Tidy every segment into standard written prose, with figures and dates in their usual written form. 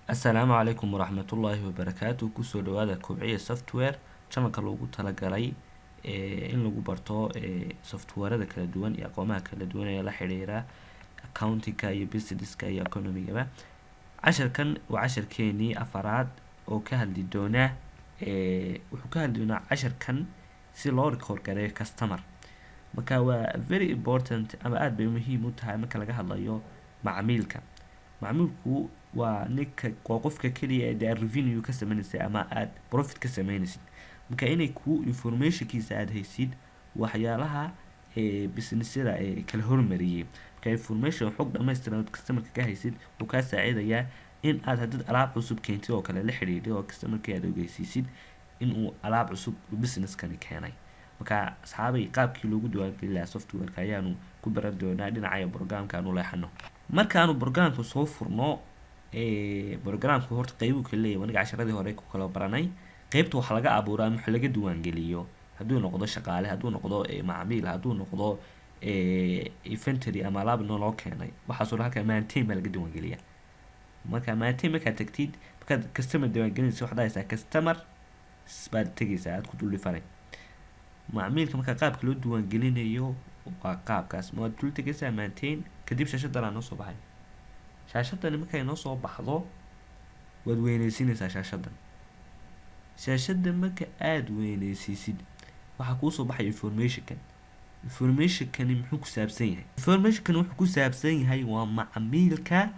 Assalaamu calaykum waraxmatullaahi wabarakaatu. Kusoo dhawaada Kobciya Software, channelka loogu talagalay in lagu barto softwarada kala duwan iyo aqoomaha kala duwan ee la xiriira accountingka iyo businesska iyo economigaba. Casharkan waa casharkeenii afaraad oo ka hadli doona wuxuu ka hadli doonaa casharkan si loo record gareeyo customer. Marka waa very important ama aad bay muhiim u tahay marka laga hadlayo macmiilka. Macmiilku waa qofka kaliya ee revenue ka sameynaysa ama aad profit ka sameynaysid. Marka inay ku informationkiisa aad haysid waxyaalaha businessyada kala hormariyay. Marka information xog dhammaystiran customerka ka haysid wuxuu ka saacidayaa in aad hadii alaab cusub keentid oo kale la xiriiriyo oo customerka aad ogeysiisid in uu alaab cusub businesskani keenay. Marka asxaabay qaabkii loogu diiwaangelin lahaa softwareka ayaanu ku baran doonaa dhinaca programka aanu leexano. Markaanu programka soo furno programku horta qaybu kala leeyahay wanaga casharadii hore ku kala baranay. Qaybta waxa laga abuuraa ama laga diiwaangeliyo hadduu noqdo shaqaale, hadduu noqdo macmiil, hadduu noqdo inventory ama alaab loo keenay. Waxaas oo halka maintain baa laga diiwaangeliyaa. Marka maintain marka tagtid marka customer diiwaangelinaysa waxaad haysaa customer baad tagaysaa aad ku dul dhifanay. Macmiilka marka qaabka loo diiwaangelinayo waa qaabkaas ma dul tagaysaa maintain kadib shaashadan aan soo baxay. Shaashadan markay noo soo baxdo waad weynaysiinaysaa shaashadan. Shaashadan marka aad weynaysiisid waxa kuu soo baxay information-kan. Information-kan muxuu ku saabsan yahay? Information-kan wuxuu ku saabsan yahay waa macmiilka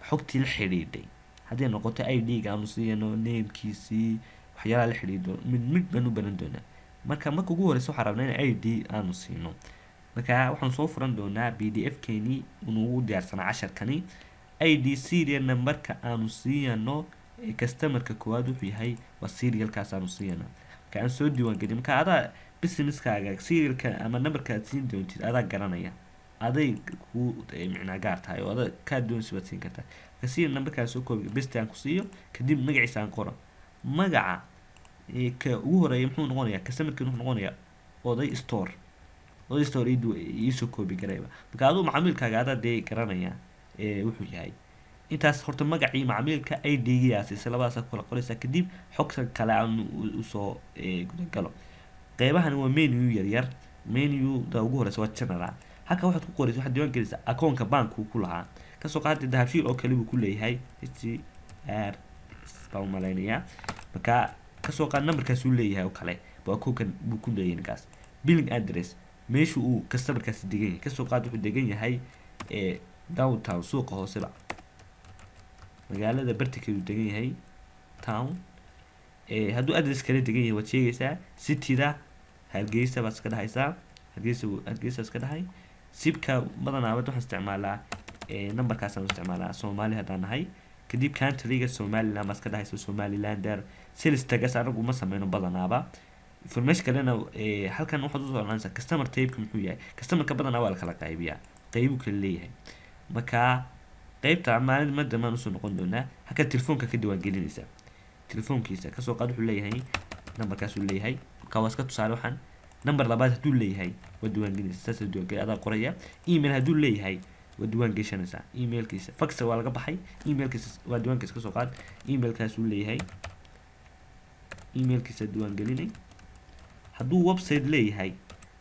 xogtii la xiriiray. Haddii noqoto ID-ga aanu siiyano, name-kiisii, waxyaalaha la xiriiro mid baan u baran doonaa. Marka ugu horeysa waxaan rabnaa in ID aanu siino. Marka waxaan soo furan doonaa PDF-keeni uu diyaarsanaa casharkani. ID serial number-ka aanu siiyano customer-ka koowaad wuxuu yahay waa serial-kaas aanu siiyana. Marka aan soo diiwaangelin marka adaa business-kaaga serial-ka ama number-ka aad siin doontid adaa garanaya. Aday ku micna gaar tahay oo adaa ka doonaysid baad siin kartaa. Marka serial number-ka soo koobi best aan ku siiyo kadib magaciisa aan qoro. Magaca ka ugu horeeya muxuu noqonayaa customer-ka wuxuu noqonayaa oday store. Oday store isu koobi gareeba. Marka aduu macmiilkaaga adaa garanaya wuxuu yahay. Intaas horta magacii macmiilka ID-giisa si labadaas kala qoraysa kadib xogta kale aan u soo galo. Qaybahan waa menu yar. Menu-da ugu horeysa waa general. Halka waxaad ku qoraysaa waxaad diiwaan gelinaysaa akoonka bank-ku ku lahaa. Ka soo qaadid dahabshiil oo kale uu ku leeyahay HR baa umaleynaya. Marka ka soo qaad number-kaas uu leeyahay oo kale waa akoonkan buu ku leeyahay ninkaas. Billing address meeshu uu customer-kaasi degan yahay. Ka soo qaad wuxuu degan yahay downtown suuqa hoose ba. Magaalada bartikeedu degan yahay town. Hadduu address kale degan yahay waad sheegaysaa city-da Hargeysa baad iska dhahaysaa. Hargeysa iska dhahay. Zip-ka badanaa waxaan isticmaalaa number-kaas aan isticmaalaa Soomaali haddaan nahay. Kadib country-ga Somaliland baad iska dhahaysaa Somalilander. Sales tagas anagu ma sameyno badanaaba. Information kalena halkan waxaad u soo customer type-ka muxuu yahay? Customer-ka badanaa waa la kala qaybiyaa. Qaybu kala leeyahay. Marka qaybta maalin ma soo noqon doonaa halka telefoonka ka diiwaangelinaysa. Telefoonkiisa ka soo qaad wuxuu leeyahay number-kaas uu leeyahay. Marka waa iska tusaale waxaan number labaad hadduu leeyahay waa diiwaangelinaysa. Saas diiwaangelin adaa qoraya. Email hadduu leeyahay waa diiwaangelinaysa. Email-kiisa fax waa laga baxay. Email-kiisa waa diiwaankiisa ka soo qaad. Email-kaas uu leeyahay. Email-kiisa diiwaangelinay. Hadduu website leeyahay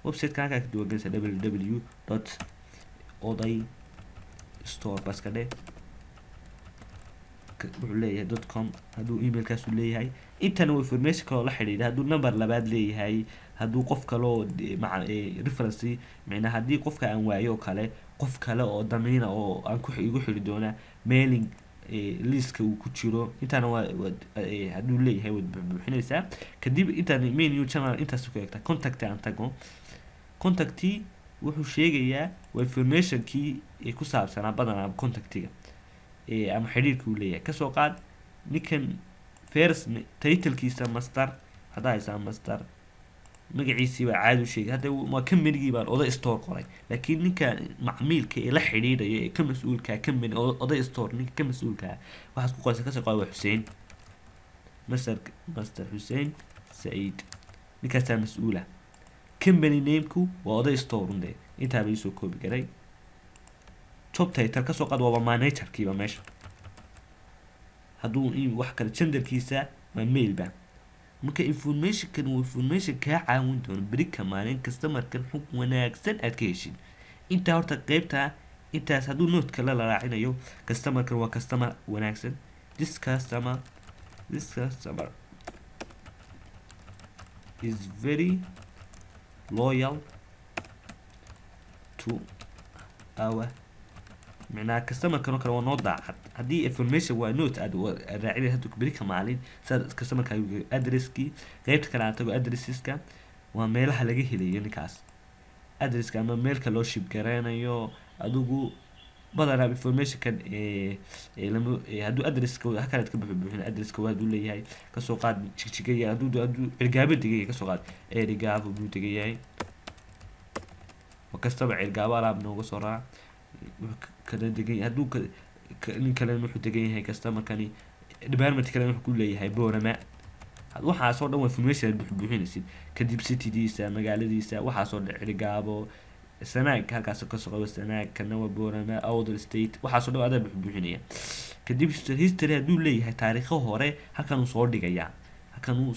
website-ka halka ka diiwaangelinaysa www.odaystore bas ka dheh wuxuu leeyahay .com. hadduu email-kaas uu leeyahay intana waa information kale oo la xiriira. hadduu number labaad leeyahay, hadduu qof kale oo reference micna haddii qofka aan waayo oo kale qof kale oo damiina oo aan igu xiri doona mailing list-ka uu ku jiro intana waa hadduu leeyahay waad buuxinaysaa. kadib intana menu channel intaas ku eegtaa contact aan tago. Contact wuxuu sheegayaa waa information-kii ku saabsanaa badanaa contact-iga ama xiriirka uu leeyahay. ka soo qaad ninkan first title-kiisa master hadaa haysaa master magaciisii baa caadi u sheegay. hadda waa company-gii baan oday store qoray laakiin ninka macmiilka ee la xiriirayo ee ka mas'uulka company oday store ninka ka mas'uulka waxaad ku qoraysaa ka soo qaad waa Xuseen master Xuseen Said ninkaas mas'uula. Company name-ku waa oday store unde intaa bay soo koobi garay. job title ka soo qaad waa manager-kiiba meesha hadduu wax kale genderkiisa waa male ba. marka informationkan waa information kaa caawin doono beri ka maalin customerkan xog wanaagsan aad ka heshid. intaa horta qeybta intaas hadduu note kale la raacinayo customerkan waa customer wanaagsan. this customer is very loyal to our معناها customer كانوا كانوا نوضع هذه information ونوت راعي هذوك بريك مالين صار customer كانوا address كي غيرت كان عطوا addresses كان وميلها لقيه لي يعني كاس address كان ميل كلو شيب كرينا يو أدوجو بدل information كان لما هادو address كوا هكذا تكبر بين address كوا هادو اللي هاي كسوقات تشجية هادو إرجاب دقيقة كسوقات إرجاب وبنو دقيقة وكستبع إرجاب على بنو قصراء كذا دقيقة هادو كلام وحده دقيقة هاي كاستمر كاني department كلام وحده كله هاي بورما waxaa soo dhan information buuxinaysid kadib citydiisa magaaladiisa waxaa soo dhicigabo sanaag halkaas ka soo qabo sanaag kana waa boorama outer state waxaa soo dhawaada buuxinaya kadib history haduu leeyahay taariikho hore halkan uu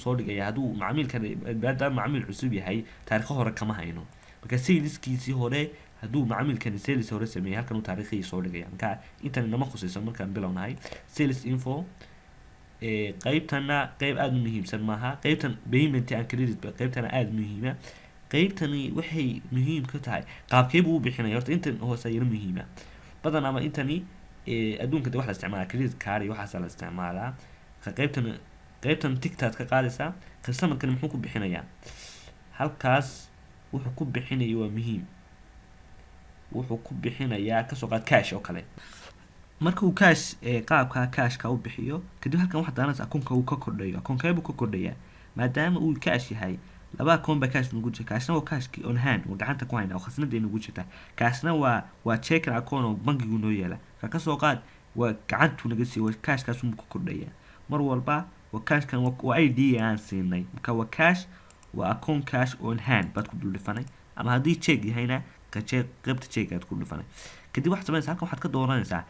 soo dhigaya haduu macmiilkan baada macmiil cusub yahay taariikho hore kama hayno marka saleskiisii hore haduu macmiilkan sales hore sameeyay halkan uu taariikhiisa soo dhigaya marka intan nama khusaysan markaan bilownahay sales info qaybtana qayb aad muhiimsan maaha qaybtan payment and credit qaybtana aad muhiima qaybtani waxay muhiim ka tahay qaabkee buu bixinaya horta intan hoose ayay muhiima badan ama intani adduunka wax la isticmaala credit card iyo waxa la isticmaalaa qaybtan tiktok ka qaadaysa customerkan muxuu ku bixinayaa halkaas wuxuu ku bixinayaa waa muhiim wuxuu ku bixinayaa ka soo qaad cash oo kale marka uu cash qaabka cashka u bixiyo kadib halkan waxa daanas akoonka uu ka kordhayo akoonkeebu ka kordhaya maadaama uu cash yahay laba akoon ba cash nugu jira cashna waa cashki on hand oo gacanta ku hayna oo khasnadeena ugu jirta cashna waa check akoon oo bangigu noo yaala ka soo qaad waa gacantu naga sii waa cashkaas uu ka kordhaya mar walba waa cashkan waa ID aan siinay marka waa cash waa akoon cash on hand bad ku dul dhifanay ama hadii check yahayna ka check qaybta check aad ku dhifanay kadib waxa sameeyay halkan waxaad ka dooranaysaa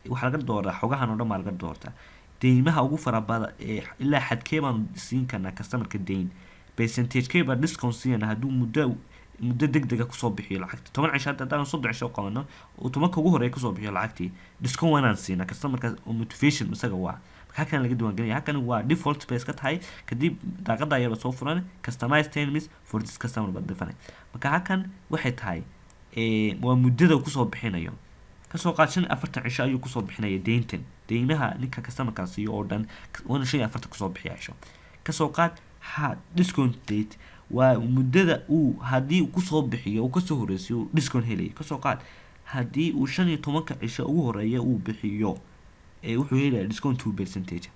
waxa laga dooraa xogahan oo dhan laga doortaa deymaha ugu farabada ilaa xadkee baan siin karnaa customerka deyn percentage kee baa discount siina haduu muddo degdeg ah ku soo bixiyo lacagta 10 cisho hadaan 3 cisho qaadano oo tobanka ugu horeeya ku soo bixiyo lacagtii discount waan siina customerka oo motivation isaga waa halkan laga duwan galay halkan waa default space ka tahay kadib daaqada ayaba soo furan customize terms for this customer bad defanay marka halkan waxay tahay waa muddada ku soo bixinayo kasoo qaadsan 40 cisho ayuu ku soo bixinaya deyntan deymaha ninka customerkaas iyo oo dhan 40 ku soo bixiyaasho kasoo qaad discount date waa muddada uu hadii uu ku soo bixiyo oo ka soo horeysiyo discount helay kasoo qaad hadii uu 15 cisho ugu horeeya uu bixiyo wuxuu helayaa discount 2%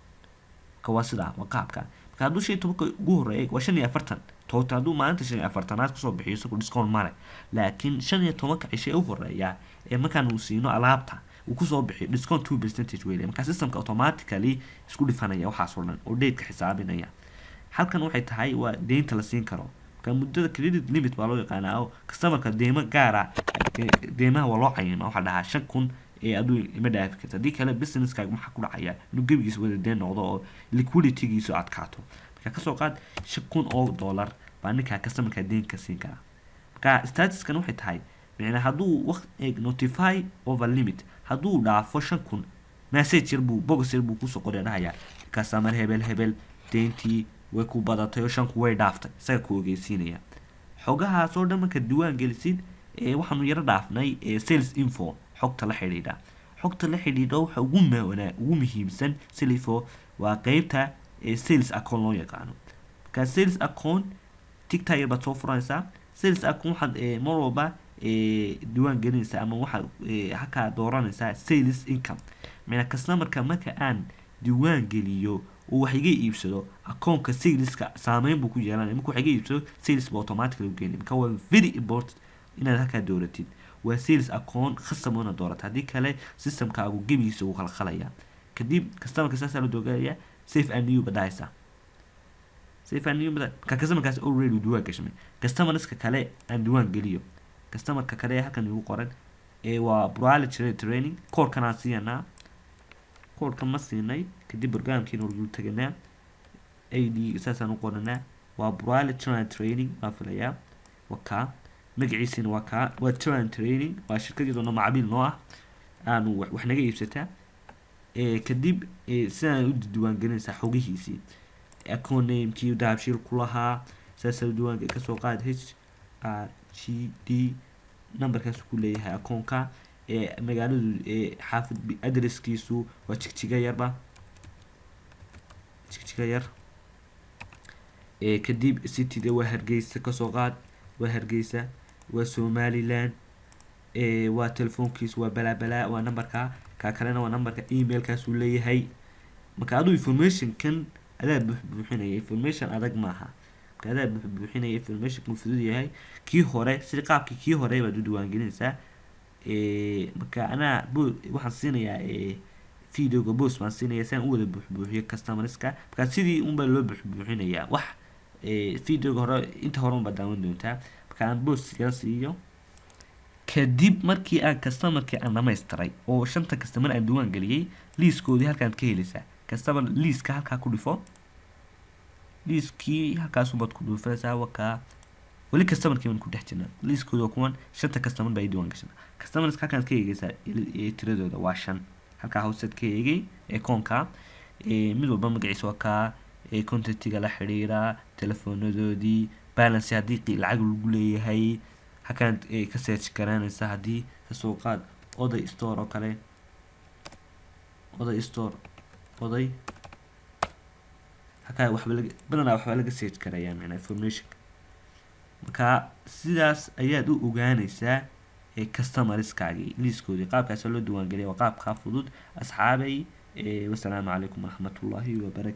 ka waa sida qaabka marka haduu 15 ugu horeeya waa 45 toota haduu maalinta 45 aad ku soo bixiyo isagoo discount male laakiin 15 cisho ugu horeeya markaan uu siino alaabta uu ku soo bixiyo discount 2% weeyay marka systemka automatically isku dhifanaya waxa soo dhan oo date ka xisaabinaya halkan waxay tahay waa deynta la siin karo marka muddada credit limit baa loo yaqaanaa oo customerka deyma gaar ah deymaha waa loo cayimo waxa dhahaa 5,000 aduu ima dhaafi karta hadii kale businesska waxa ku dhacaya inuu gebigiisa wada deyn noqdo oo liquidity-giisu adkaato marka ka soo qaad 5,000 dollar baa ninka customerka deynka siin kara marka statuskan waxay tahay يعني هادو وقت notify over limit هادو dhaafo 5,000 message yarbu box yarbu ku soo qoraynaaya customer hebel deyntii way ku badatay oo 5,000 way dhaaftay isaga ku ogeysiinaya xogaha soo dhamanka diiwaan gelisid waxaanu yara dhaafnay sales info xogta la xiriirida waxa ugu muhiimsan sales info waa qaybta sales account loo yaqaano ka sales account tiktok yarba soo furanaysa sales account waxaad mar walba diiwaan gelinaysa ama waxa halka dooranaysa sales income meena customerka marka aan diiwaan geliyo oo wax iga iibsado akoonka saleska saameyn buu ku yeelanaya marka wax iga iibsado sales automatically u geeyay marka waa very important inaad halka dooratid waa sales account khasabona doorata hadii kale systemkaagu gebigiisa uu khalkhalaya kadib customerka saas loo doogaya save and new badaysa ka customerkaas already diiwaan gashay customerska kale aan diiwaan geliyo customerka kale halkan ugu qoran waa Broadly Training koodkan aan siinaa koodhka ma siinay kadib barnaamijkiina wuu taganaa id saasaan u qoranaa waa Buraale Train Training baan filayaa wakaa magaciisina waa kaa waa Train Training waa shirkadiidoona macaamiil noo ah aanu wax naga iibsataa kadib sidaan u diiwaangelinaysaa xogihiisii account namekii dahabshiil ku lahaa saasa diiwaanka kasoo qaad HRGD numberkaas ku leeyahay akoonka magaaladu xaafid adresskiisu waa jigjiga yar kadib cityda waa Hargeysa kasoo qaad waa Hargeysa waa Somaliland waa telefoonkiisu waa balaa waa numberka ka kalena waa numberka emailkaas uu leeyahay marka aduu information-kan adaa buuxinaya information adag maaha marka adaa buuxinaya information ku fudud yahay kii hore sida qaabkii kii hore baad u diiwaangelinaysaa marka anaa waxaan siinayaa videoga boos baan siinayaa si aan u wada buuxiyo customerska marka sidii unbaa loo buuxinayaa wax videoga hore inta hore unbaa daawan doontaa marka aan boos iskala siiyo kadib markii aan customerkii aan dhamaystiray oo 5 customer aan diiwaan geliyay liiskoodii halkaan ka helaysaa customer liiska halkaa ku dhifo liiskii halkaas ubaad ku dhufanaysaa wakaa wali customerkii aan ku dhex jirnaa liiskooda kuwan 5 customer baa diiwaan gashan customers halkaan ka eegaysaa tiradooda waa 5 halkaa hooseed ka eegay koonka mid walba magaciisa waa kaa contactiga la xiriira telefoonadoodii balance haddii lacag lagu leeyahay halkaan ka search garanaysaa haddii kasoo qaad oday store oo kale oday halkaa waxba laga search karayaa macnaa information marka sidaas ayaad u ogaanaysaa customerskaagii liiskoodii qaabkaas loo diiwaangeliya waa qaabka fudud asxaabay wassalaamu calaykum waraxmatullaahi wabarakaatu